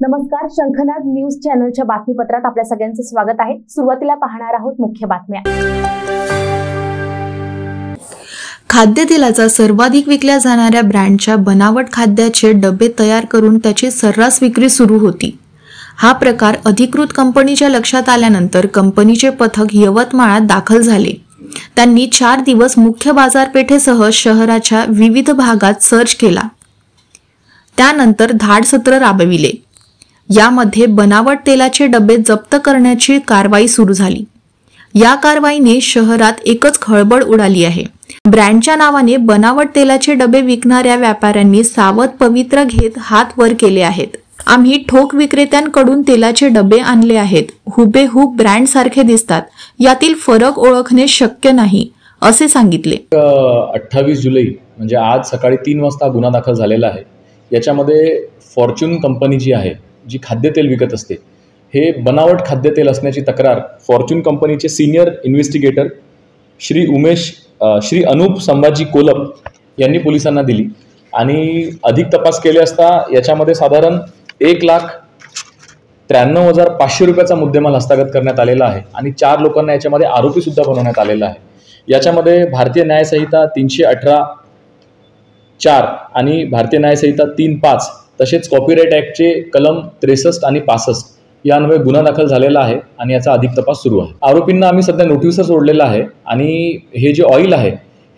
नमस्कार, शंखनाद न्यूज चॅनलच्या बातमीपत्रात आपल्या सगळ्यांचं स्वागत आहे। सुरुवातीला पाहणार आहोत मुख्य बातम्या। खाद्यतेलाचा सर्वाधिक विकल्या जाणाऱ्या ब्रँडच्या बनावट खाद्याचे डबे तयार करून त्याची सर्रास विक्री सुरू होती। हा प्रकार अधिकृत कंपनीच्या लक्षात आल्यानंतर कंपनीचे पथक यवतमाळात दाखल झाले। त्यांनी 4 दिवस मुख्य बाजारपेठेसह शहराच्या विविध भागात सर्च केला। त्यानंतर धाड सत्र राबविले। यामध्ये बनावट तेलाचे डबे जप्त करण्याची कारवाई सुरू झाली। या कारवाईने शहरात एकच खळबळ उडाली आहे। ब्रँडच्या नावाने बनावट तेलाचे डबे विकणाऱ्या व्यापाऱ्यांनी सावध पवित्र घेत हात वर केले आहेत। आम्ही ठोक विक्रेत्यांकडून तेलाचे डबे आणले आहेत, हुबेहूब ब्रँड सारखे दिसतात, यातील फरक ओळखणे शक्य नाही असे सांगितले। 28 जुलै म्हणजे आज सकाळी 3 वाजता गुन्हा दाखल झालेला आहे। याच्यामध्ये फॉर्च्यून कंपनी जी आहे, जी खाद्यतेल विकत असते, हे बनावट खाद्यतेल असण्याची तक्रार फॉर्च्यून कंपनीचे सिनियर इन्व्हेस्टिगेटर श्री अनूप संभाजी कोलप यांनी पोलिसांना दिली आणि अधिक तपास केले असता याच्यामध्ये साधारण 1,93,500 रुपयाचा मुद्देमाल हस्तगत करण्यात आलेला आहे आणि 4 लोकांना याच्यामध्ये आरोपी सुद्धा बनवण्यात आलेला आहे। याच्यामध्ये भारतीय न्याय संहिता 318(4) आणि भारतीय न्याय संहिता 3(5) तसेच कॉपीराइट ॲक्टचे कलम 63 आणि 65 यान्वये गुन्हा दाखल झालेला आहे आणि याचा अधिक तपास सुरू आहे। आरोपींना आम्ही सध्या नोटीसवर सोडलेला आहे आणि हे जे ऑइल आहे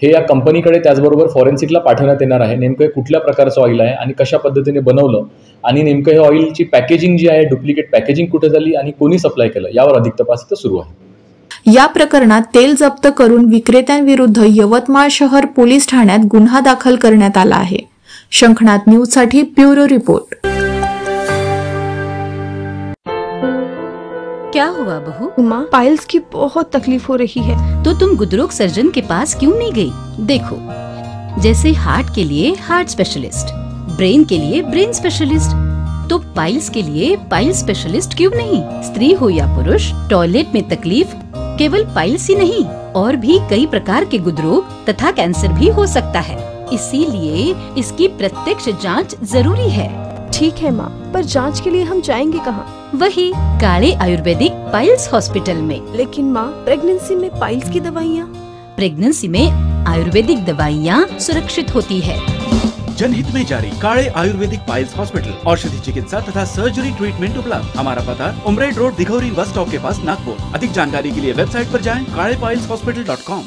हे या कंपनीकडे त्याचबरोबर फॉरेन्सिकला पाठवण्यात येणार आहे। नेमकं कुठल्या प्रकारचं ऑइल आहे आणि कशा पद्धतीने बनवलं आणि नेमकं हे ऑइलची पॅकेजिंग जी आहे, डुप्लिकेट पॅकेजिंग कुठे झाली आणि कोणी सप्लाय केलं, यावर अधिक तपास सुरू आहे। या प्रकरणात तेल जप्त करून विक्रेत्यांविरुद्ध यवतमाळ शहर पोलीस ठाण्यात गुन्हा दाखल करण्यात आला आहे। शंखनाद न्यूज साठी ब्युरो रिपोर्ट। क्या हुआ बहू? माँ, पाइल्स की बहुत तकलीफ हो रही है। तो तुम गुदरोग सर्जन के पास क्यों नहीं गई? देखो, जैसे हार्ट के लिए हार्ट स्पेशलिस्ट, ब्रेन के लिए ब्रेन स्पेशलिस्ट, तो पाइल्स के लिए पाइल स्पेशलिस्ट क्यों नहीं? स्त्री हो या पुरुष, टॉयलेट में तकलीफ केवल पाइल्स ही नहीं, और भी कई प्रकार के गुदरोग तथा कैंसर भी हो सकता है। इसीलिए इसकी प्रत्यक्ष जांच जरूरी है। ठीक है माँ, पर जांच के लिए हम जाएंगे कहाँ? वही काले आयुर्वेदिक पाइल्स हॉस्पिटल में। लेकिन माँ, प्रेगनेंसी में पाइल्स की दवाइयाँ? प्रेगनेंसी में आयुर्वेदिक दवाइयाँ सुरक्षित होती है। जनहित में जारी। काले आयुर्वेदिक पाइल्स हॉस्पिटल, औषधि चिकित्सा तथा सर्जरी ट्रीटमेंट उपलब्ध। हमारा पता उमरेड रोड, दिघौरी बस स्टॉप के पास, नागपुर। अधिक जानकारी के लिए वेबसाइट पर जाएं kalepileshhospital.com।